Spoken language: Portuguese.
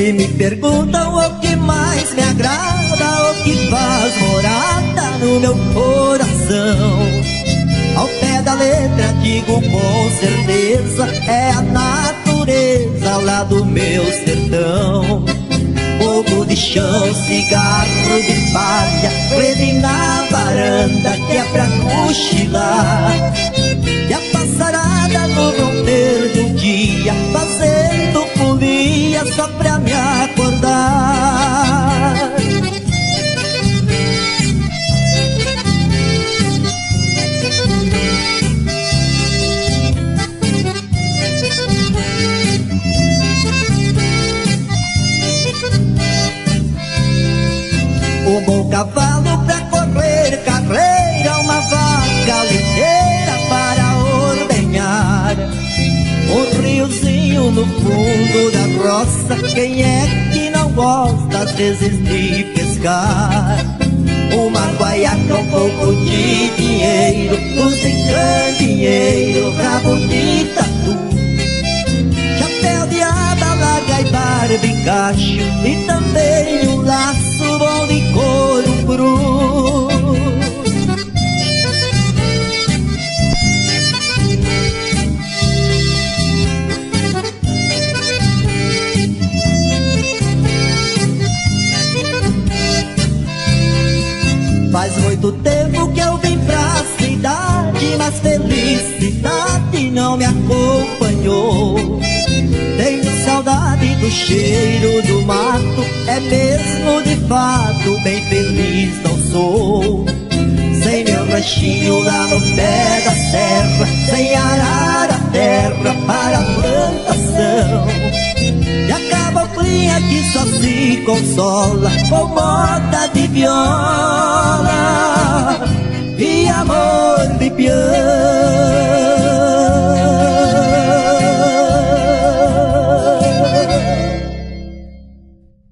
Se me perguntam o que mais me agrada, o que faz morada no meu coração, ao pé da letra digo com certeza, é a natureza lá do meu sertão. Fogo de chão, cigarro de palha, rede na varanda que é pra cochilar, e a passarada no romper do dia fazendo folia só pra me acordar. Um bom cavalo pra correr carreira, uma vaca leiteira para ordenhar, um riozinho no fundo da roça, quem é que não gosta às vezes de pescar? Uma guaiaca, um pouco de dinheiro, luz em candeeiro, rabo de tatu, chapéu de aba larga e barba e cacho, e também um laço bom de couro cru. Faz muito tempo que eu vim pra cidade, mas felicidade não me acompanhou. Tenho saudade do cheiro do mato, é mesmo de fato bem feliz não sou. Sem meu ranchinho lá no pé da serra, sem arar a terra para a plantação, e a caboclinha que só se consola com moda de viola e amor de peão.